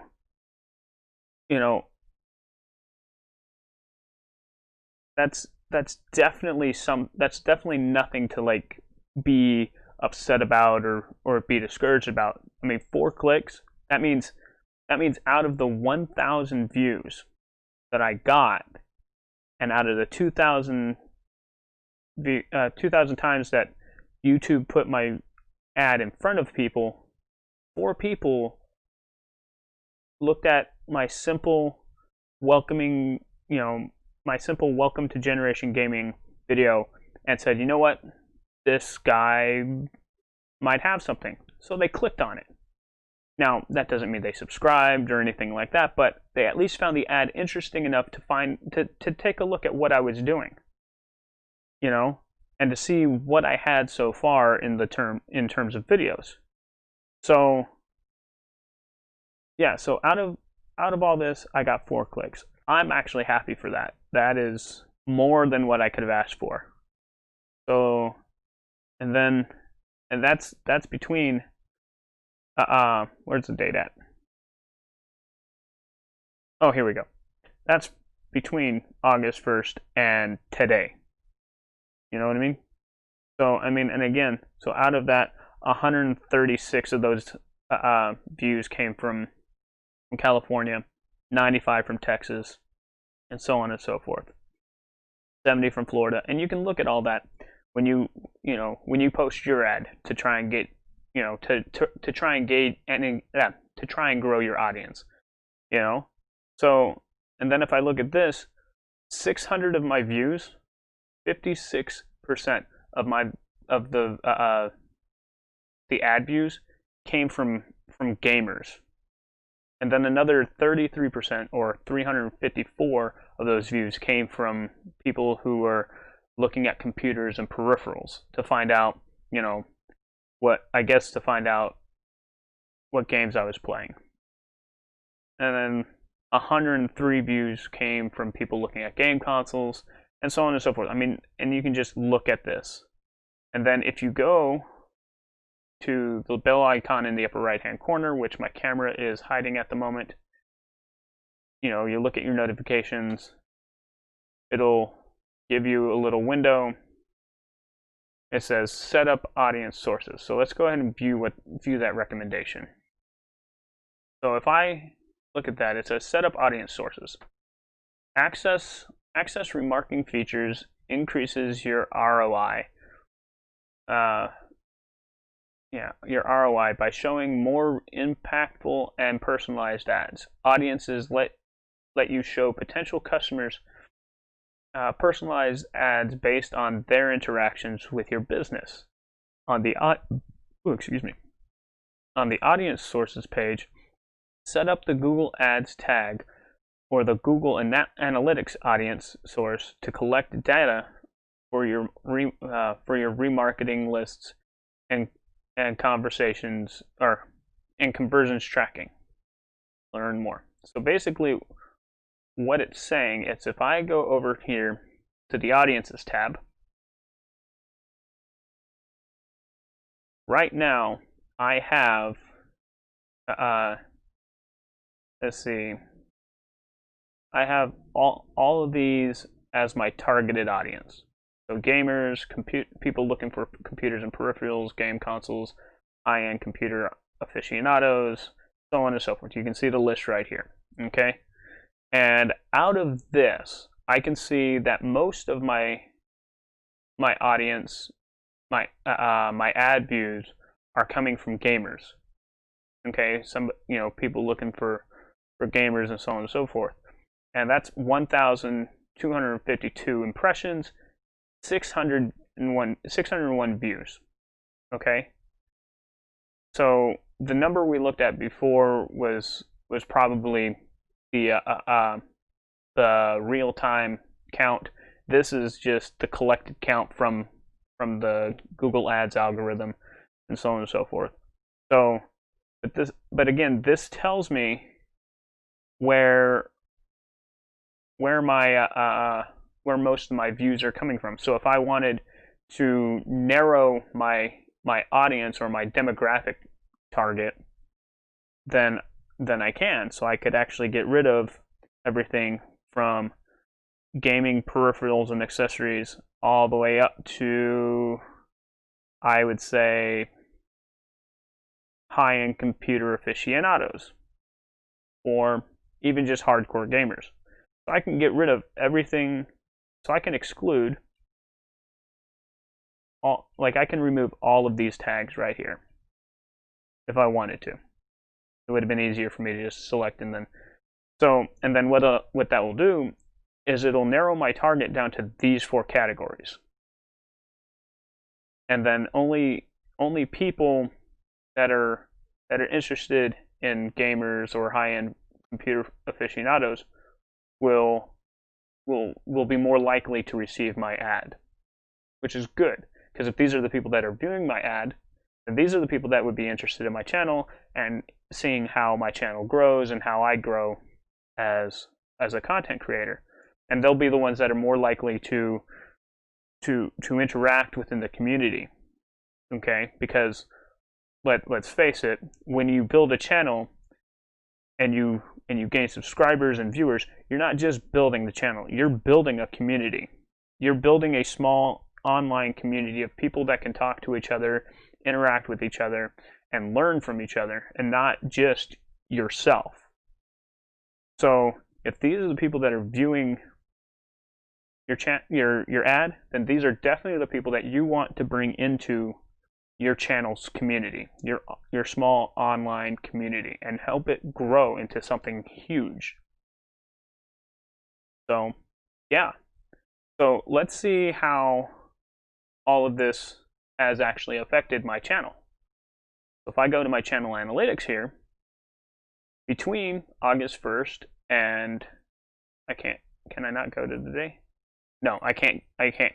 [SPEAKER 1] that's definitely nothing to like be upset about or be discouraged about. I mean, 4 clicks, that means out of the 1,000 views that I got, and out of the 2,000 times that YouTube put my ad in front of people, 4 people looked at my simple welcoming, my simple welcome to Generation Gaming video and said, you know what, this guy might have something. So they clicked on it. Now, that doesn't mean they subscribed or anything like that, but they at least found the ad interesting enough to take a look at what I was doing. And to see what I had so far in terms of videos. So yeah, so out of all this, I got 4 clicks. I'm actually happy for that. That is more than what I could have asked for. So, and that's between where's the date at? Oh, here we go. That's between August 1st and today. You know what I mean? So, I mean, and again, so out of that, 136 of those views came from California, 95 from Texas, and so on and so forth. 70 from Florida, and you can look at all that when you when you post your ad to try and get to try and gauge and to try and grow your audience. So, and then if I look at this, 600 of my views, 56% of the ad views came from gamers, and then another 33% or 354 of those views came from people who were looking at computers and peripherals to find out, to find out what games I was playing. And then 103 views came from people looking at game consoles, and so on and so forth. I mean, and you can just look at this. And then if you go to the bell icon in the upper right hand corner, which my camera is hiding at the moment, you look at your notifications, it'll give you a little window. It says set up audience sources. So let's go ahead and view that recommendation. So if I look at that, it says set up audience sources. Access remarketing features increases your ROI. Your ROI by showing more impactful and personalized ads. Audiences let you show potential customers personalized ads based on their interactions with your business. On the audience sources page, set up the Google Ads tag or the Google Analytics audience source to collect data for your remarketing lists and conversations and conversions tracking. Learn more. So basically, what it's saying is if I go over here to the Audiences tab, right now I have, let's see, I have all of these as my targeted audience. So gamers, people looking for computers and peripherals, game consoles, high-end computer aficionados, so on and so forth. You can see the list right here, okay? And out of this, I can see that most of my audience, my ad views are coming from gamers. Okay, some people looking for gamers and so on and so forth. And that's 1,252 impressions, 601 views. Okay, so the number we looked at before was probably the real-time count. This is just the collected count from the Google Ads algorithm and so on and so forth. So, but again, this tells me where most of my views are coming from. So if I wanted to narrow my audience or my demographic target, then I can. So I could actually get rid of everything from gaming peripherals and accessories all the way up to, I would say, high-end computer aficionados or even just hardcore gamers. So I can get rid of everything. So I can exclude I can remove all of these tags right here if I wanted to. It would have been easier for me to just select and then. And then what that will do is it'll narrow my target down to these 4 categories. And then only people that are interested in gamers or high-end computer aficionados will be more likely to receive my ad, which is good, because if these are the people that are viewing my ad, then these are the people that would be interested in my channel and seeing how my channel grows and how I grow as a content creator. And they'll be the ones that are more likely to interact within the community. Okay? Because let's face it, when you build a channel, and you gain subscribers and viewers, you're not just building the channel, you're building a community. You're building a small online community of people that can talk to each other, interact with each other, and learn from each other, and not just yourself. So if these are the people that are viewing your ad, then these are definitely the people that you want to bring into your channel's community, your small online community, and help it grow into something huge. So yeah, so let's see how all of this has actually affected my channel. So if I go to my channel analytics here, between August 1st and can I not go to today? No, I can't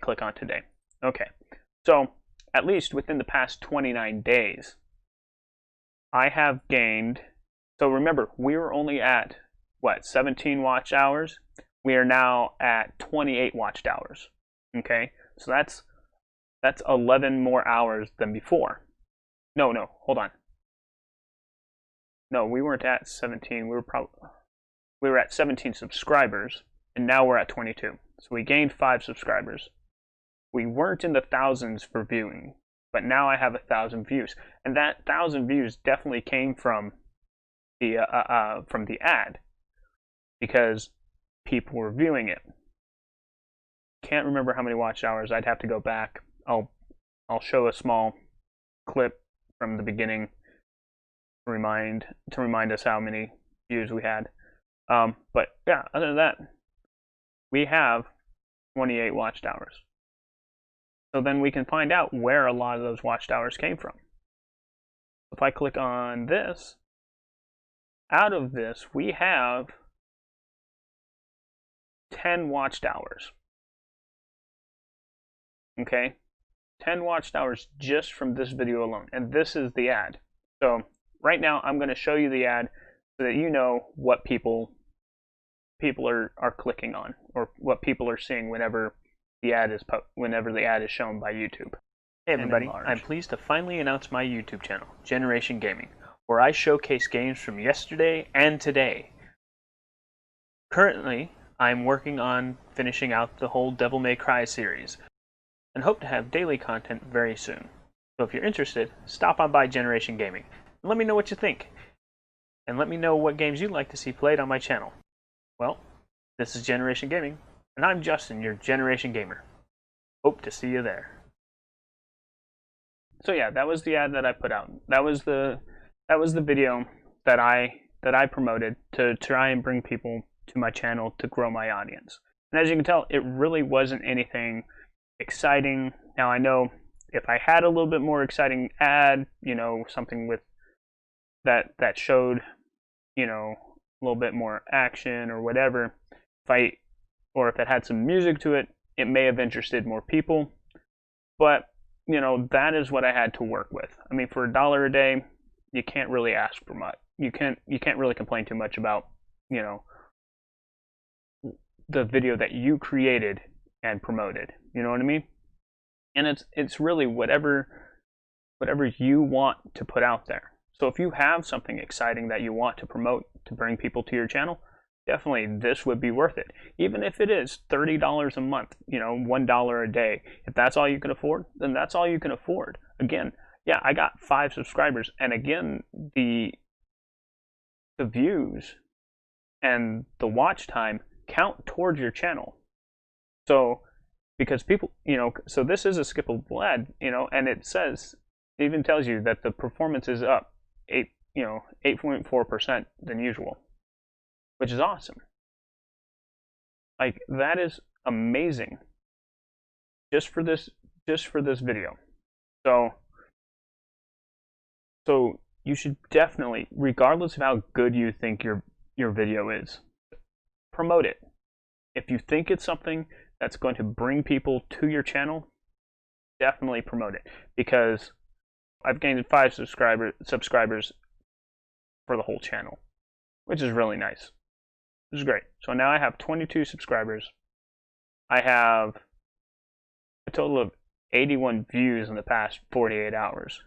[SPEAKER 1] click on today. Okay, so at least within the past 29 days, I have gained, so remember, we were only at, what, 17 watch hours? We are now at 28 watched hours, okay? So that's 11 more hours than before. No, hold on. No, we weren't at 17, we were at 17 subscribers, and now we're at 22. So we gained 5 subscribers. We weren't in the thousands for viewing, but now I have 1,000 views, and that 1,000 views definitely came from the ad, because people were viewing it. Can't remember how many watch hours. I'd have to go back. I'll show a small clip from the beginning to remind us how many views we had. But yeah, other than that, we have 28 watched hours. So then we can find out where a lot of those watched hours came from. If I click on this, out of this, we have 10 watched hours. Okay, 10 watched hours just from this video alone, and this is the ad. So right now I'm going to show you the ad so that you know what people are clicking on, or what people are seeing whenever the ad is shown by YouTube. Hey everybody, I'm pleased to finally announce my YouTube channel, Generation Gaming, where I showcase games from yesterday and today. Currently, I'm working on finishing out the whole Devil May Cry series, and hope to have daily content very soon. So if you're interested, stop on by Generation Gaming, and let me know what you think, and let me know what games you'd like to see played on my channel. Well, this is Generation Gaming, and I'm Justin, your Generation Gamer. Hope to see you there. So yeah, that was the ad that I put out. That was the video that I promoted to try and bring people to my channel to grow my audience. And as you can tell, it really wasn't anything exciting. Now I know if I had a little bit more exciting ad, you know, something with that showed, you know, a little bit more action or whatever, or if it had some music to it, it may have interested more people. But you know, that is what I had to work with. I mean, for $1 a day, you can't really ask for much. You can't really complain too much about, you know, the video that you created and promoted. You know what I mean? And it's really whatever you want to put out there. So if you have something exciting that you want to promote to bring people to your channel, definitely this would be worth it. Even if it is $30 a month, you know, $1 a day. If that's all you can afford, then that's all you can afford. Again, yeah, I got 5 subscribers, and again, the views and the watch time count towards your channel. So because people, you know, so this is a skippable ad, you know, and it even tells you that the performance is up 8.4% than usual, which is awesome. Like, that is amazing just for this video. So you should definitely, regardless of how good you think your video is, promote it. If you think it's something that's going to bring people to your channel, definitely promote it, because I've gained 5 subscribers for the whole channel, which is really nice. This is great. So now I have 22 subscribers. I have a total of 81 views in the past 48 hours.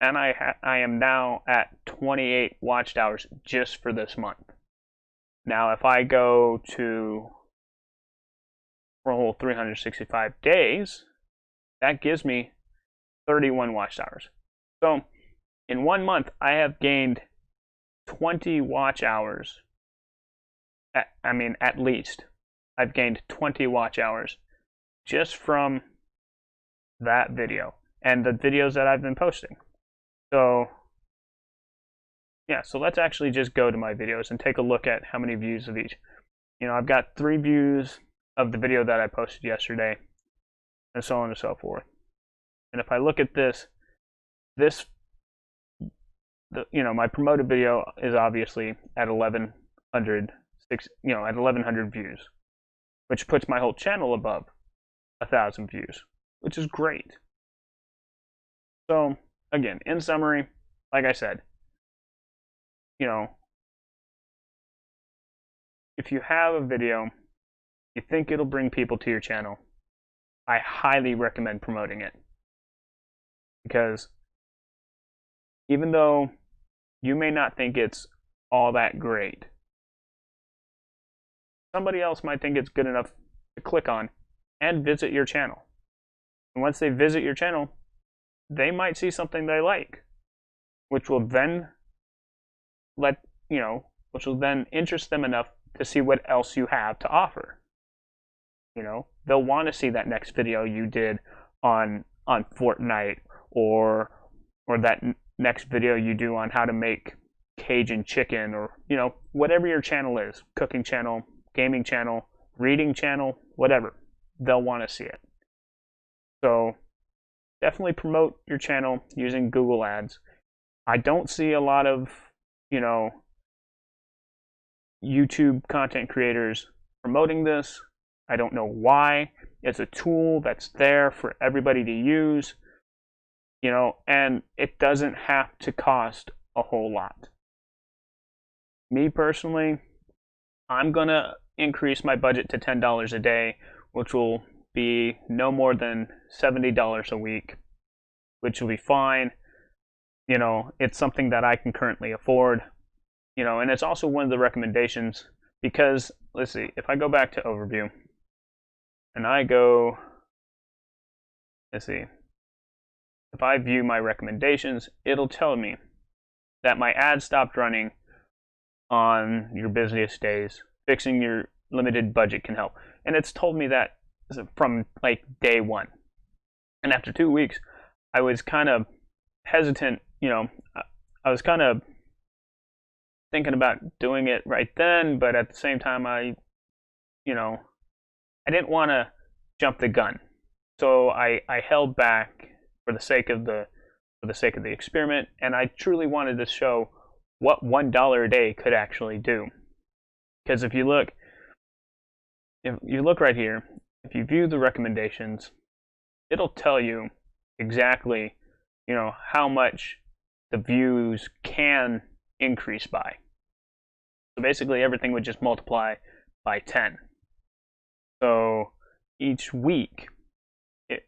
[SPEAKER 1] and I am now at 28 watched hours just for this month. Now, if I go to for a whole 365 days, that gives me 31 watch hours. So in 1 month, I have gained 20 watch hours. At least I've gained 20 watch hours just from that video and the videos that I've been posting. So yeah, so let's actually just go to my videos and take a look at how many views of each. I've got 3 views of the video that I posted yesterday, and so on and so forth. And if I look at this, my promoted video is obviously at 1,100 views, which puts my whole channel above 1,000 views, which is great. So again, in summary, like I said, if you have a video, you think it'll bring people to your channel, I highly recommend promoting it. Because even though you may not think it's all that great, somebody else might think it's good enough to click on and visit your channel. And once they visit your channel, they might see something they like, which will then interest them enough to see what else you have to offer. They'll want to see that next video you did on Fortnite, or that next video you do on how to make Cajun chicken, or whatever your channel is, cooking channel, gaming channel, reading channel, whatever. They'll want to see it. So definitely promote your channel using Google Ads. I don't see a lot of YouTube content creators promoting this. I don't know why. It's a tool that's there for everybody to use, and it doesn't have to cost a whole lot. Me personally, I'm going to increase my budget to $10 a day, which will be no more than $70 a week, which will be fine. It's something that I can currently afford, and it's also one of the recommendations, because let's see, if I go back to overview and if I view my recommendations, it'll tell me that my ad stopped running on your busiest days. Fixing your limited budget can help. And it's told me that from like day 1. And after 2 weeks, I was kind of hesitant, I was kind of thinking about doing it right then, but at the same time, I didn't want to jump the gun. So I held back for the sake of the experiment, and I truly wanted to show what $1 a day could actually do. Because if you look right here, if you view the recommendations, it'll tell you exactly, how much the views can increase by. So basically everything would just multiply by 10. So each week,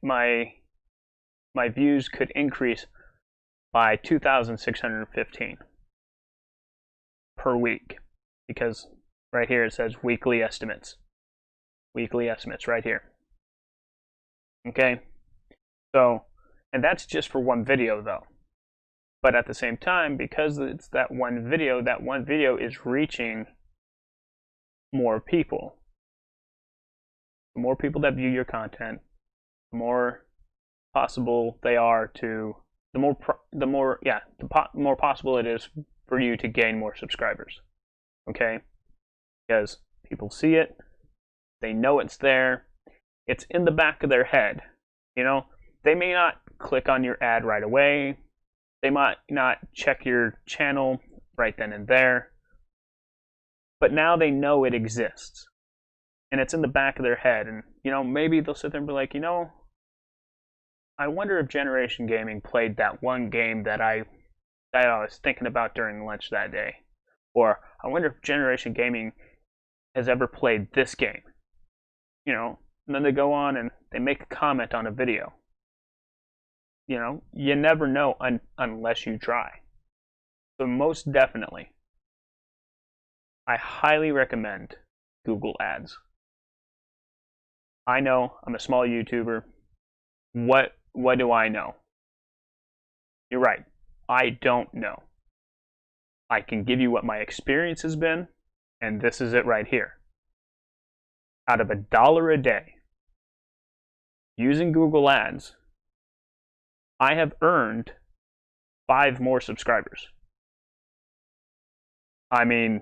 [SPEAKER 1] my views could increase by 2,615 per week, because right here it says weekly estimates. Weekly estimates right here. Okay? So, and that's just for one video though. But at the same time, because it's that one video is reaching more people. The more people that view your content, the more possible they are to, the more possible it is for you to gain more subscribers. Okay? Because people see it, they know it's there, it's in the back of their head. They may not click on your ad right away, they might not check your channel right then and there, but now they know it exists. And it's in the back of their head, and maybe they'll sit there and be like, I wonder if Generation Gaming played that one game that I was thinking about during lunch that day. Or I wonder if Generation Gaming has ever played this game. And then they go on and they make a comment on a video. you never know unless you try. So most definitely, I highly recommend Google Ads. I know I'm a small YouTuber. What do I know? You're right. I don't know. I can give you what my experience has been, and this is it right here. Out of $1 a day, using Google Ads, I have earned 5 more subscribers. I mean,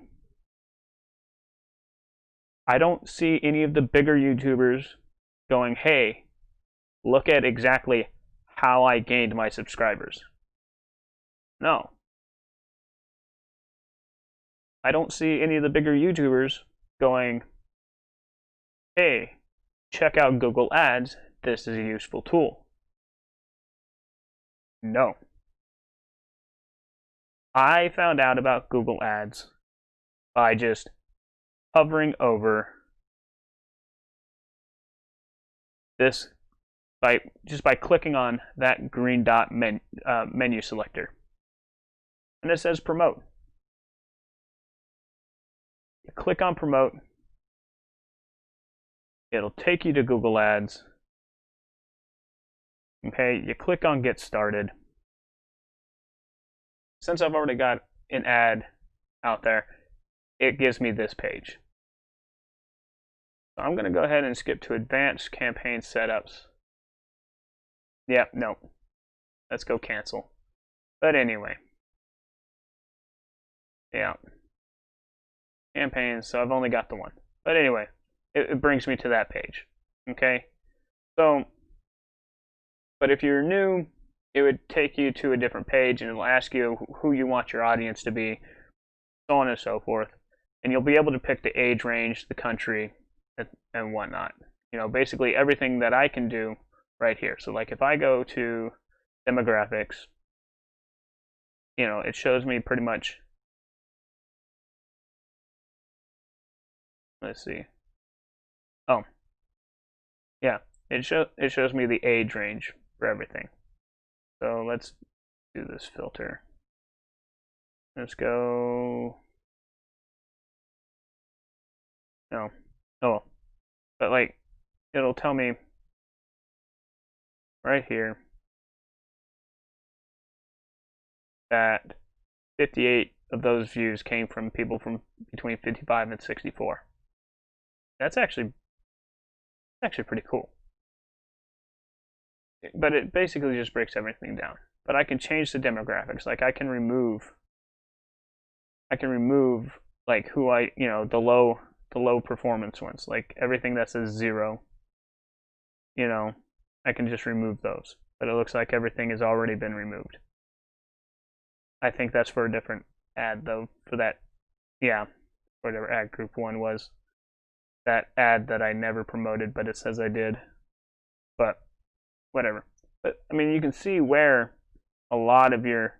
[SPEAKER 1] I don't see any of the bigger YouTubers going, hey, look at exactly how I gained my subscribers. No. I don't see any of the bigger YouTubers going, hey, check out Google Ads. This is a useful tool. No. I found out about Google Ads by just hovering over this, by clicking on that green dot menu selector. And it says promote. You click on promote. It'll take you to Google Ads. Okay, you click on get started. Since I've already got an ad out there, it gives me this page. So I'm going to go ahead and skip to advanced campaign setups. Yeah, no. Let's go cancel. But anyway. Yeah. Campaigns, so I've only got the one. But anyway, it brings me to that page. Okay? So, but if you're new, it would take you to a different page and it'll ask you who you want your audience to be, so on and so forth. And you'll be able to pick the age range, the country, and whatnot. Basically everything that I can do right here. So like if I go to demographics, it shows me pretty much, let's see. Oh, yeah, it shows me the age range for everything. So let's do this filter. Let's go. No. Oh, but like it'll tell me right here that 58 of those views came from people from between 55 and 64. That's actually pretty cool. But it basically just breaks everything down. But I can change the demographics. Like I can remove like who the low performance ones, like everything that says 0. I can just remove those. But it looks like everything has already been removed. I think that's for a different ad though, for that, yeah, whatever ad group 1 was. That ad that I never promoted, but it says I did. But whatever. But I mean, you can see where a lot of where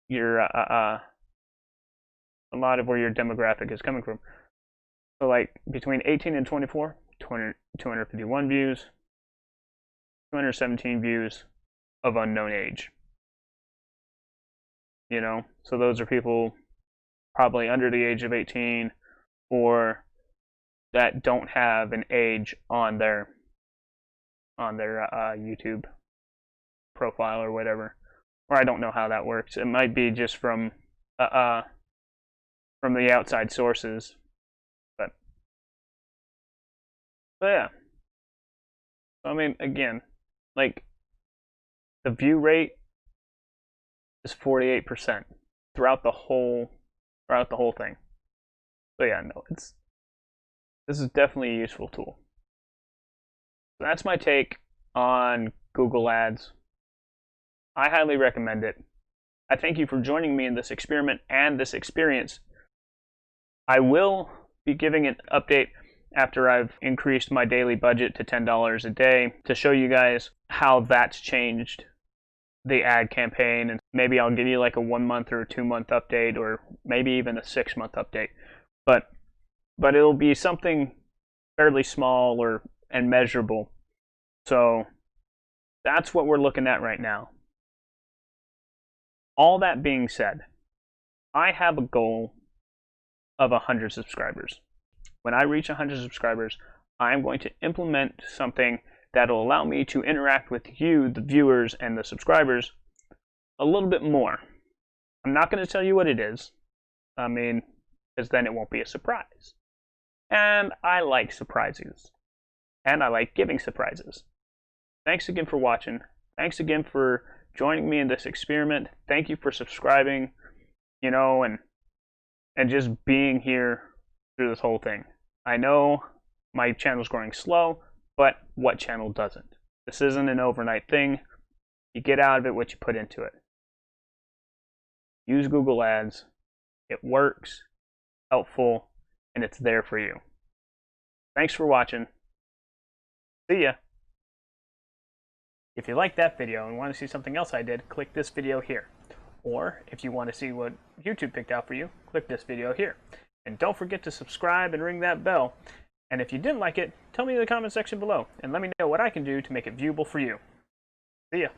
[SPEAKER 1] your demographic is coming from. So like between 18 and 24, 251 views, 217 views of unknown age. So those are people probably under the age of 18 or that don't have an age on their YouTube profile or whatever. Or I don't know how that works. It might be just from the outside sources. But yeah. I mean, again, like the view rate is 48% throughout the whole thing. So yeah, no, this is definitely a useful tool. So that's my take on Google Ads. I highly recommend it. I thank you for joining me in this experiment and this experience. I will be giving an update after I've increased my daily budget to $10 a day to show you guys how that's changed the ad campaign, and maybe I'll give you like a 1 month or a 2 month update, or maybe even a 6 month update. But it'll be something fairly small and measurable. So That's what we're looking at right now. All that being said, I have a goal of 100 subscribers. When I reach 100 subscribers, I'm going to implement something that'll allow me to interact with you, the viewers and the subscribers, a little bit more. I'm not going to tell you what it is. Because then it won't be a surprise. And I like surprises. And I like giving surprises. Thanks again for watching. Thanks again for joining me in this experiment. Thank you for subscribing, and just being here through this whole thing. I know my channel's growing slow, but what channel doesn't? This isn't an overnight thing. You get out of it what you put into it. Use Google Ads. It works, helpful, and it's there for you. Thanks for watching. See ya. If you liked that video and want to see something else I did, click this video here. Or if you want to see what YouTube picked out for you, click this video here. And don't forget to subscribe and ring that bell. And if you didn't like it, tell me in the comment section below and let me know what I can do to make it viewable for you. See ya.